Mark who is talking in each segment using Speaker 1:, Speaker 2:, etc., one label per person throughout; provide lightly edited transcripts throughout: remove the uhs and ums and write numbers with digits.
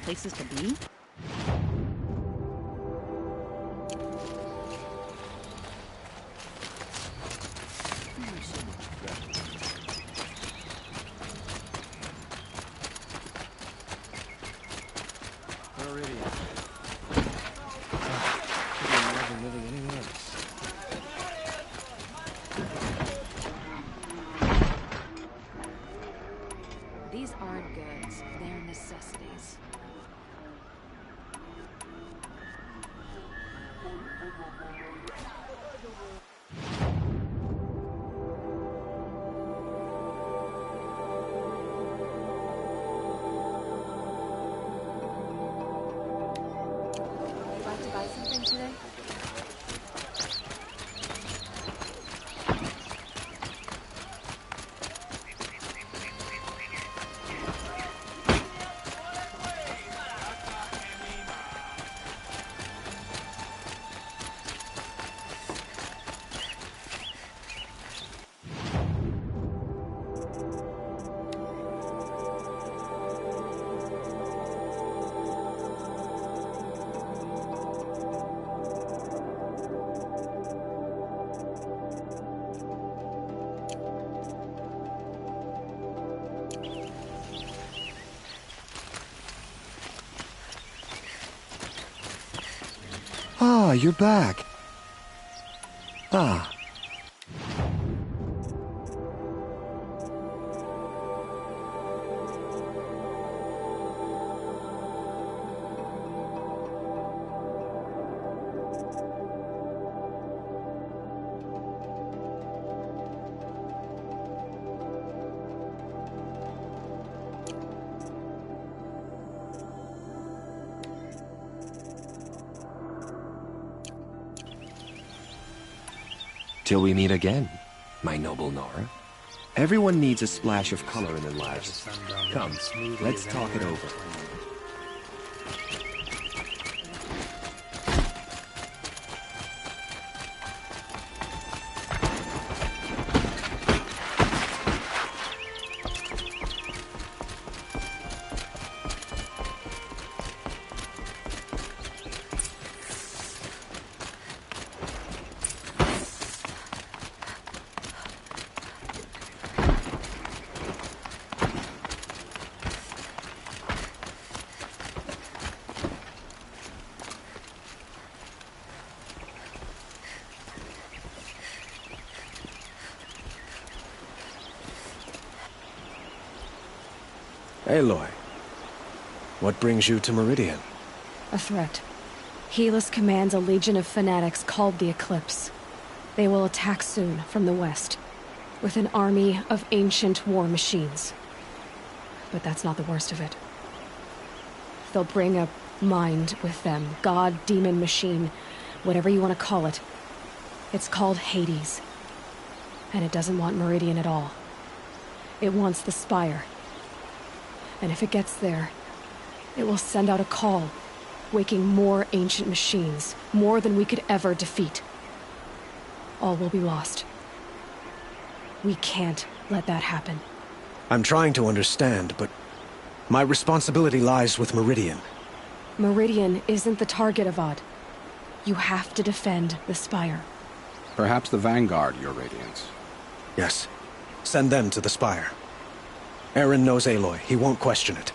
Speaker 1: places to be?
Speaker 2: Meridian. Couldn't imagine living anywhere else.
Speaker 1: These aren't goods, they're necessities. You'd like to buy something today?
Speaker 3: Ah, you're back. Ah. Till we meet again, my noble Nora. Everyone needs a splash of color in their lives. Come, let's talk it over.
Speaker 2: Aloy, what brings you to Meridian?
Speaker 4: A threat. Helis commands a legion of fanatics called the Eclipse. They will attack soon from the west, with an army of ancient war machines. But that's not the worst of it. They'll bring a mind with them, god, demon, machine, whatever you want to call it. It's called Hades. And it doesn't want Meridian at all. It wants the Spire. And if it gets there, it will send out a call, waking more ancient machines, more than we could ever defeat. All will be lost. We can't let that happen.
Speaker 2: I'm trying to understand, but my responsibility lies with Meridian.
Speaker 4: Meridian isn't the target, Avad. You have to defend the Spire.
Speaker 5: Perhaps the Vanguard, Your Radiance.
Speaker 2: Yes. Send them to the Spire. Aaron knows Aloy. He won't question it.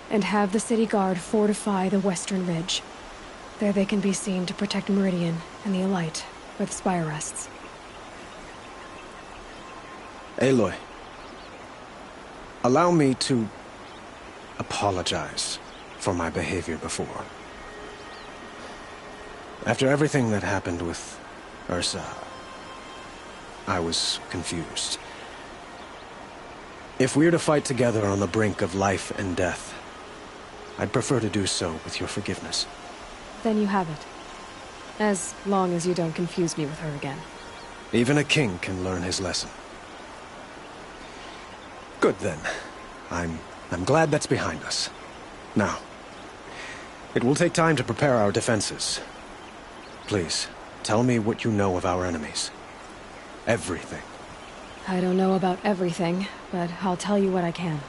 Speaker 4: And have the city guard fortify the western ridge. There they can be seen to protect Meridian and the Elite, where the Spire rests.
Speaker 2: Aloy, allow me to apologize for my behavior before. After everything that happened with Ursa, I was confused. If we're to fight together on the brink of life and death, I'd prefer to do so with your forgiveness.
Speaker 4: Then you have it. As long as you don't confuse me with her again.
Speaker 2: Even a king can learn his lesson. Good then. I'm glad that's behind us. Now, it will take time to prepare our defenses. Please, tell me what you know of our enemies. Everything.
Speaker 4: I don't know about everything, but I'll tell you what I can.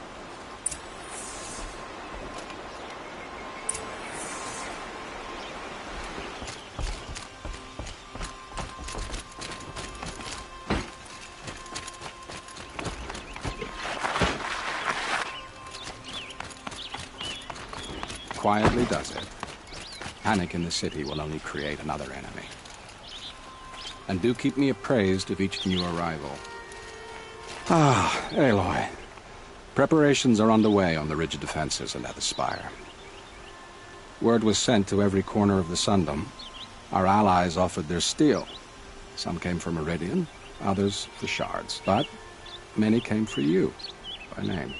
Speaker 5: quietly does it. Panic in the city will only create another enemy. And do keep me appraised of each new arrival. Ah, Aloy. Preparations are underway on the rigid defenses and at the spire. Word was sent to every corner of the Sundom. Our allies offered their steel. Some came for Meridian, others for shards, but many came for you, by name.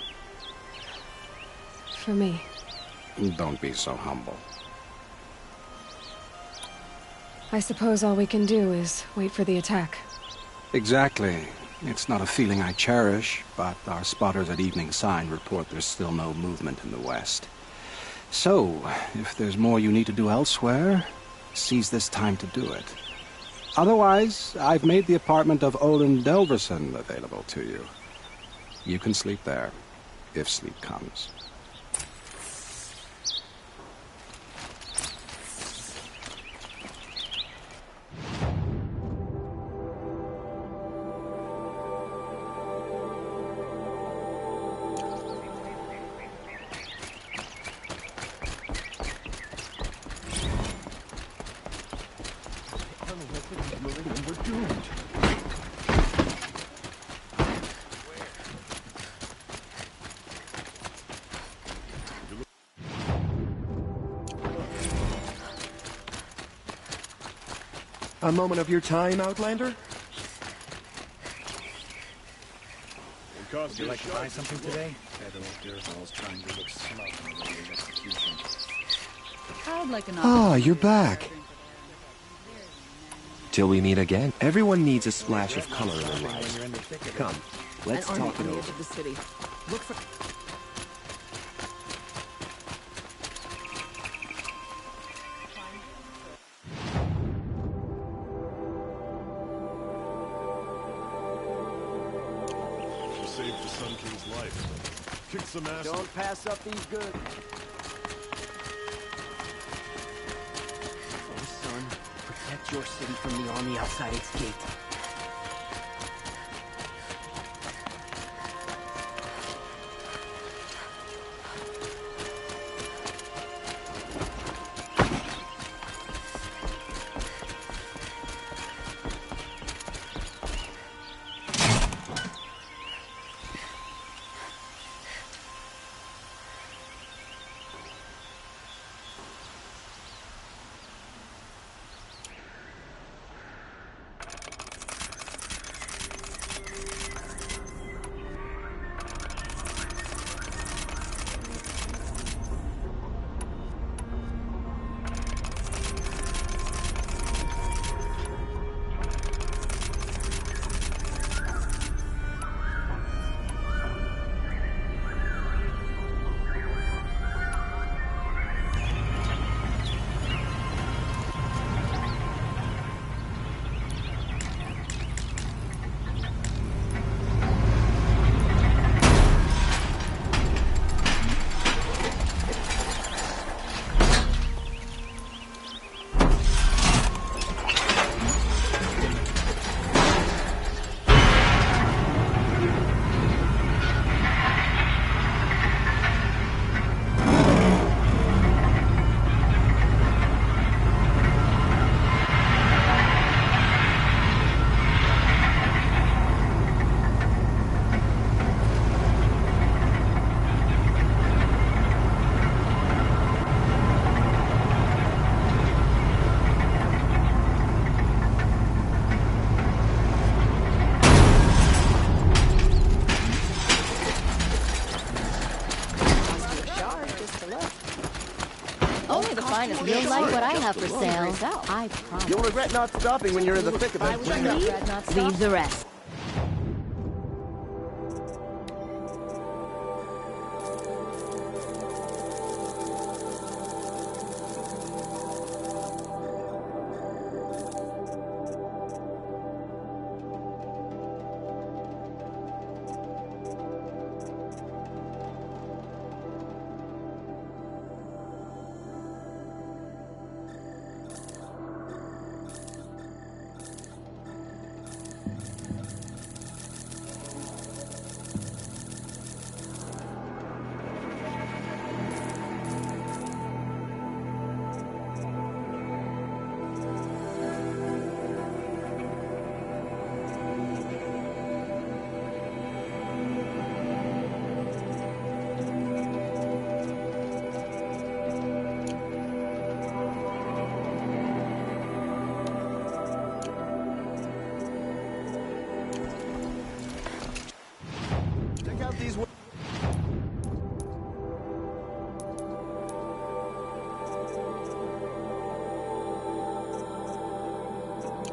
Speaker 4: For me.
Speaker 5: Don't be so humble.
Speaker 4: I suppose all we can do is wait for the attack.
Speaker 5: Exactly. It's not a feeling I cherish, but our spotters at Evening Sign report there's still no movement in the west. So, if there's more you need to do elsewhere, seize this time to do it. Otherwise, I've made the apartment of Olin Delverson available to you. You can sleep there, if sleep comes.
Speaker 3: A moment of your time, Outlander?
Speaker 6: Would you like to buy something today? Trying to look smug in the way of execution.
Speaker 1: I'd like an
Speaker 3: Ah, you're back. Till we meet again. Everyone needs a splash of color in their lives. Come, let's talk it over.
Speaker 1: of the city. Look for...
Speaker 6: You saved the Sun King's life. Kick some ass.
Speaker 3: Don't pass up these goods.
Speaker 7: Oh, son, protect your city from the army outside its gate.
Speaker 8: You'll like what I have for sale. I promise.
Speaker 7: You'll regret not stopping when you're in the thick of it.
Speaker 8: Leave the rest.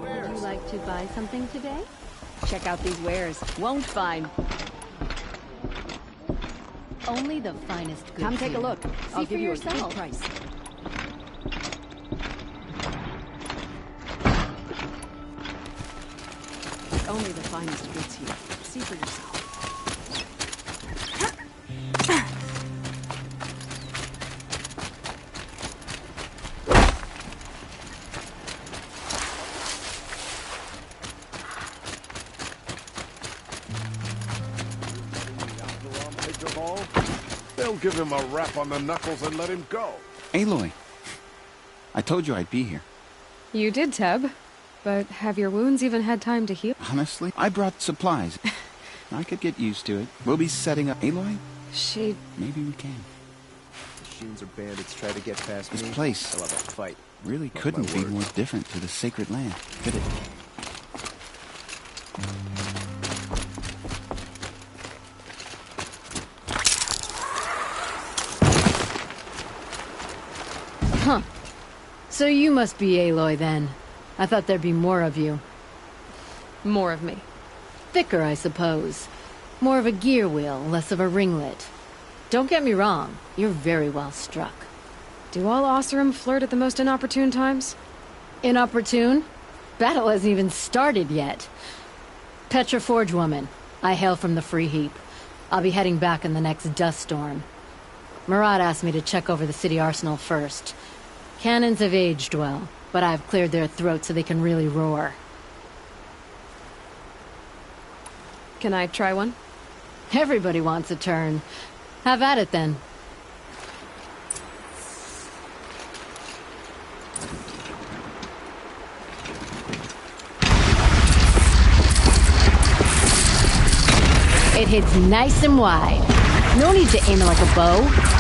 Speaker 9: Would you like to buy something today? Check out these wares. Won't find.
Speaker 8: Only the finest goods.
Speaker 9: Come take a look. I'll
Speaker 8: See
Speaker 9: give
Speaker 8: for
Speaker 9: you a
Speaker 8: yourself.
Speaker 9: good price. Only the finest goods here. See for yourself.
Speaker 10: They'll give him a rap on the knuckles and let him go.
Speaker 5: Aloy, I told you I'd be here.
Speaker 4: You did, Teb. But have your wounds even had time to heal?
Speaker 5: Honestly, I brought supplies. I could get used to it. We'll be setting up... Aloy? Maybe we can.
Speaker 3: Machines or bandits try to get past me.
Speaker 5: This place
Speaker 3: I'll have a fight.
Speaker 5: really couldn't be more different to the sacred land, could it?
Speaker 9: Huh. So you must be Aloy, then. I thought there'd be more of you.
Speaker 4: More of me.
Speaker 9: Thicker, I suppose. More of a gear wheel, less of a ringlet. Don't get me wrong, you're very well struck.
Speaker 4: Do all Oseram flirt at the most inopportune times?
Speaker 9: Inopportune? Battle hasn't even started yet. Petra Forge woman. I hail from the Free Heap. I'll be heading back in the next dust storm. Murad asked me to check over the city arsenal first. Cannons have aged well, but I've cleared their throats so they can really roar.
Speaker 4: Can I try one?
Speaker 9: Everybody wants a turn. Have at it, then. It hits nice and wide. No need to aim it like a bow.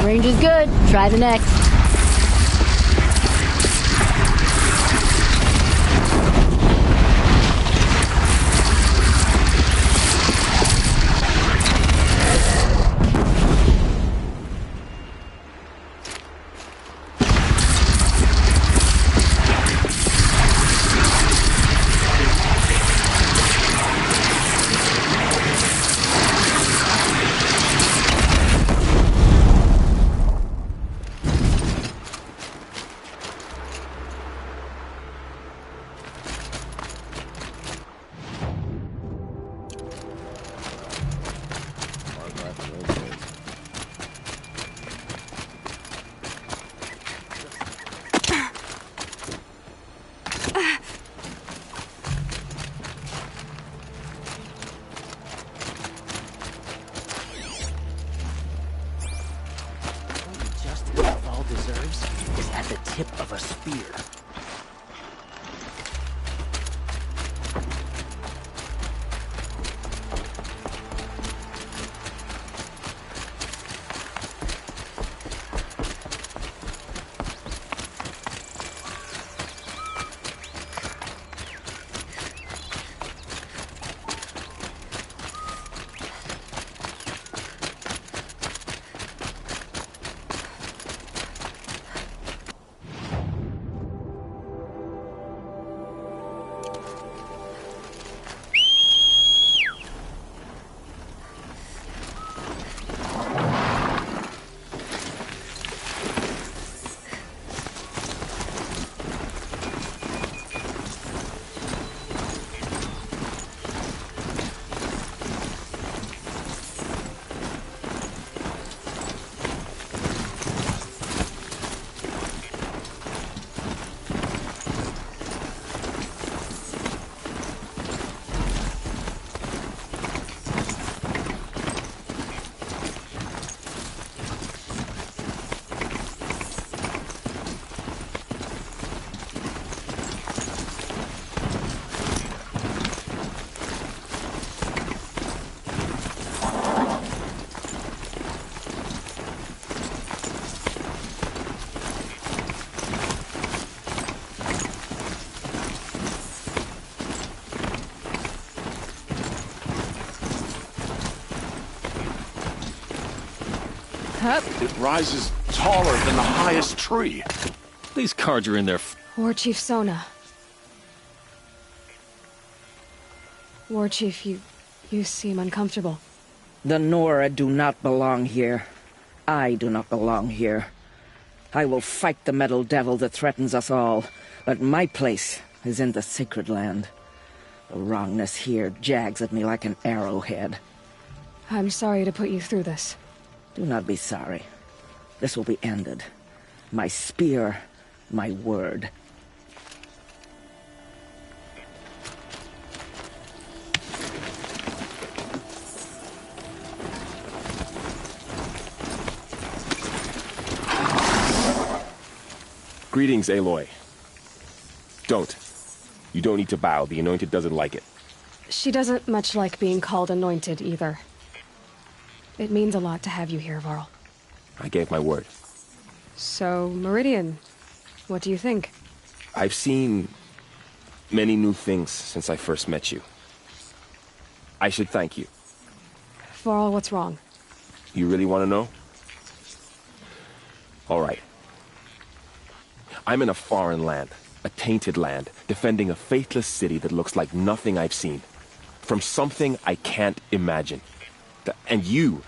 Speaker 9: Range is good. Try the next.
Speaker 7: Is at the tip of a spear.
Speaker 10: It rises taller than the highest tree.
Speaker 11: These cards are in there.
Speaker 4: War Chief Sona. War Chief, you seem uncomfortable.
Speaker 12: The Nora do not belong here. I do not belong here. I will fight the metal devil that threatens us all, but my place is in the sacred land. The wrongness here jags at me like an arrowhead.
Speaker 4: I'm sorry to put you through this.
Speaker 12: Do not be sorry. This will be ended. My spear, my word.
Speaker 13: Greetings, Aloy. Don't. You don't need to bow. The Anointed doesn't like it.
Speaker 4: She doesn't much like being called Anointed, either. It means a lot to have you here, Varl.
Speaker 13: I gave my word.
Speaker 4: So, Meridian, what do you think?
Speaker 13: I've seen many new things since I first met you. I should thank you.
Speaker 4: Varl, what's wrong?
Speaker 13: You really want to know? All right. I'm in a foreign land, a tainted land, defending a faithless city that looks like nothing I've seen. From something I can't imagine. And you,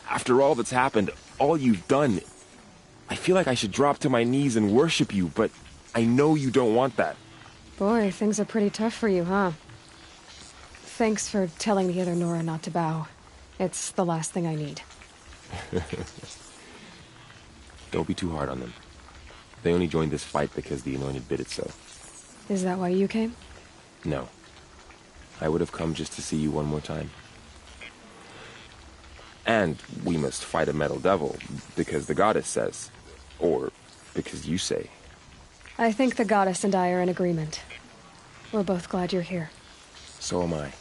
Speaker 13: after all that's happened, all you've done, I feel like I should drop to my knees and worship you, but I know you don't want that.
Speaker 4: Boy, things are pretty tough for you, huh? Thanks for telling the other Nora not to bow. It's the last thing I need.
Speaker 13: Don't be too hard on them. They only joined this fight because the Anointed bid it so.
Speaker 4: Is that why you came?
Speaker 13: No. I would have come just to see you one more time. And we must fight a metal devil, because the goddess says. Or because you say.
Speaker 4: I think the goddess and I are in agreement. We're both glad you're here.
Speaker 13: So am I.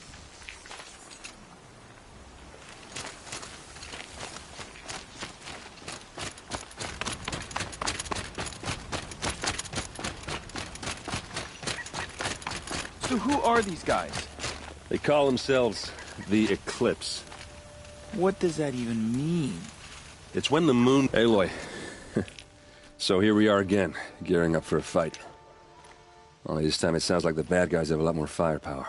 Speaker 11: So who are these guys?
Speaker 6: They call themselves the Eclipse.
Speaker 11: What does that even mean?
Speaker 6: It's when the moon... Aloy. So here we are again, gearing up for a fight. Only this time it sounds like the bad guys have a lot more firepower.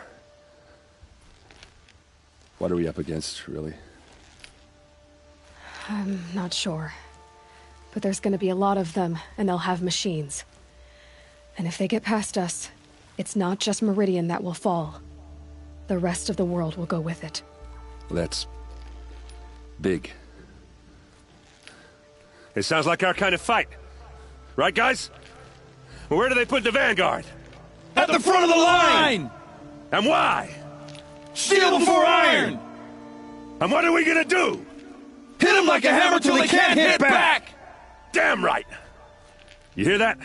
Speaker 6: What are we up against, really?
Speaker 4: I'm not sure. But there's gonna be a lot of them, and they'll have machines. And if they get past us, it's not just Meridian that will fall. The rest of the world will go with it.
Speaker 6: That's... big. It sounds like our kind of fight. Right, guys? Well, where do they put the Vanguard?
Speaker 11: At the front of the line!
Speaker 6: And why?
Speaker 11: Steel before iron!
Speaker 6: And what are we gonna do?
Speaker 11: Hit them like a hammer till they can't hit back!
Speaker 6: Damn right! You hear that?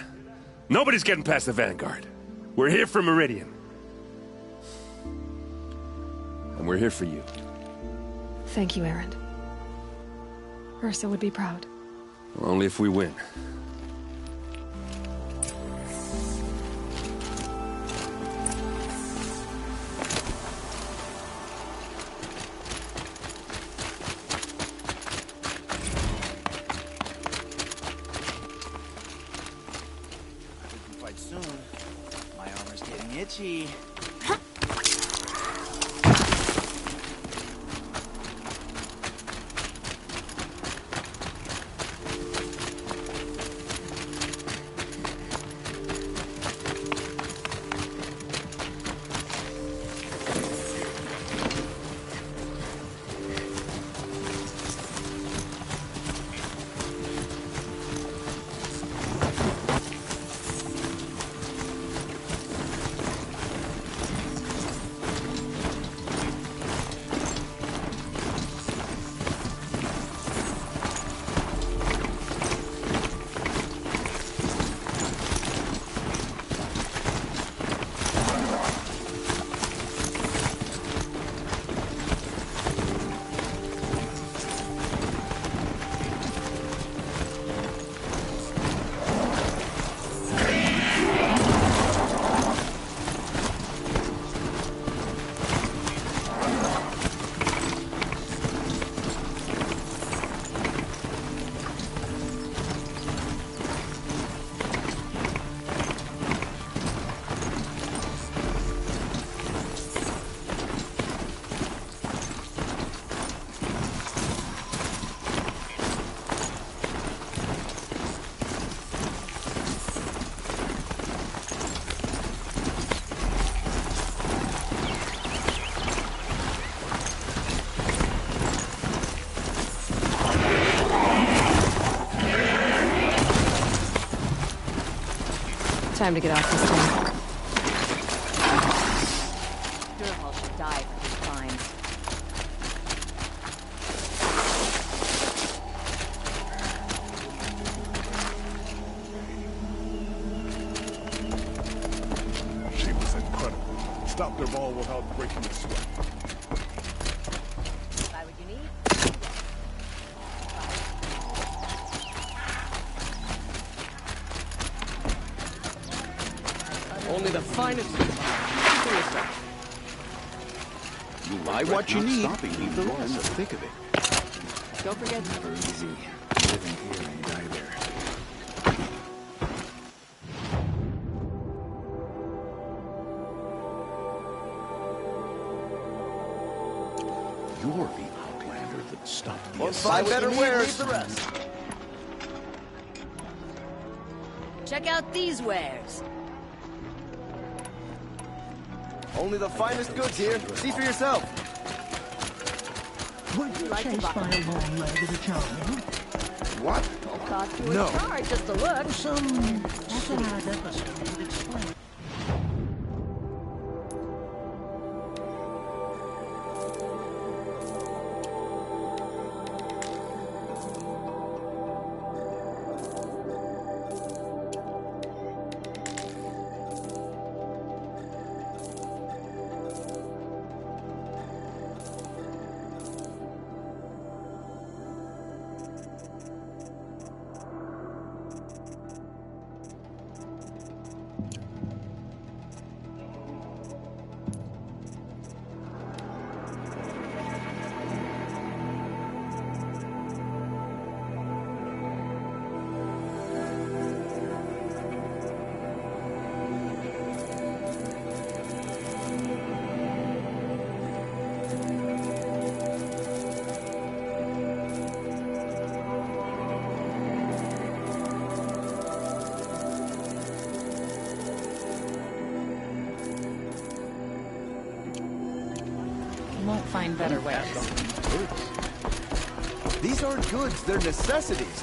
Speaker 6: Nobody's getting past the Vanguard. We're here for Meridian. And we're here for you.
Speaker 4: Thank you, Erend. Ursa would be proud.
Speaker 6: Only if we win.
Speaker 11: Fight soon. My armor's getting itchy.
Speaker 4: Time to get off this thing.
Speaker 8: Durhal should die for his crimes.
Speaker 10: She was incredible. Stopped her ball without breaking a sweat.
Speaker 8: Buy what you need.
Speaker 7: Only the finest.
Speaker 14: You buy what you need. Leave the rest. Think of it.
Speaker 8: Don't forget.
Speaker 14: Never easy. Living here and die there. You're the outlander that stopped the
Speaker 11: Buy better wares. The rest.
Speaker 8: Check out these wares.
Speaker 11: Only the finest goods here. See for yourself.
Speaker 15: Would you chase by a long-legged charmer?
Speaker 11: What?
Speaker 8: Don't cost you
Speaker 11: No.
Speaker 8: a charge just to look.
Speaker 15: Some sad episode would explain.
Speaker 1: Won't find better ways.
Speaker 11: These aren't goods, they're necessities.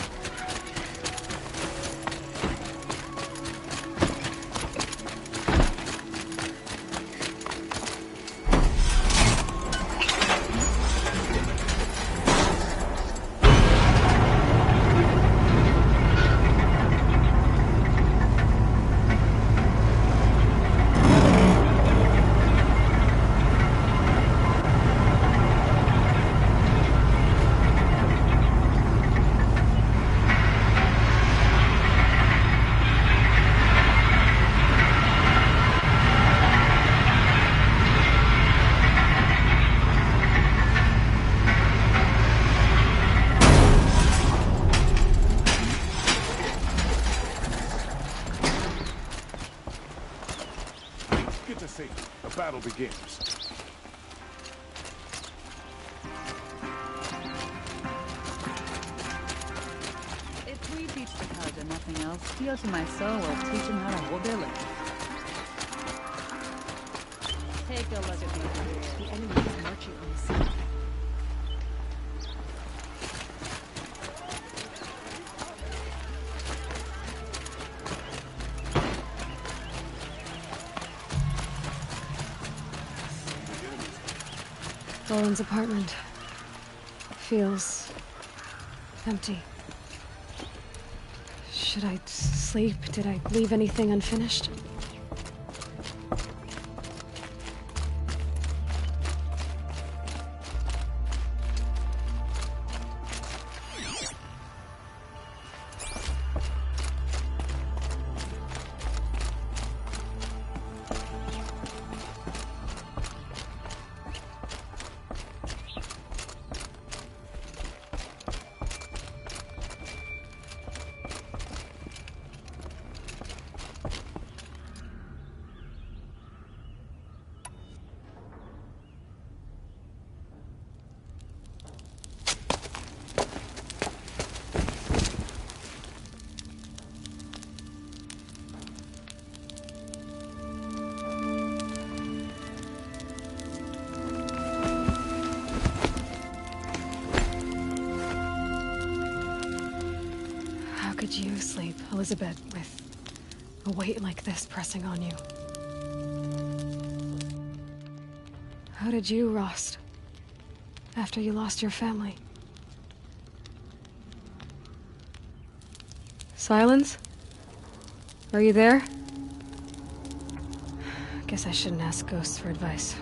Speaker 10: Get to safety. The battle begins.
Speaker 1: If we teach the Khaja nothing else, Tio to my soul will teach him how to hold their liquor. Take a look at these.
Speaker 4: The enemy is marching on the sea. Dolan's apartment feels empty. Should I sleep? Did I leave anything unfinished? How could you sleep, Elizabeth, with A weight like this pressing on you. How did you, Rost? After you lost your family? Silence? Are you there? Guess I shouldn't ask ghosts for advice.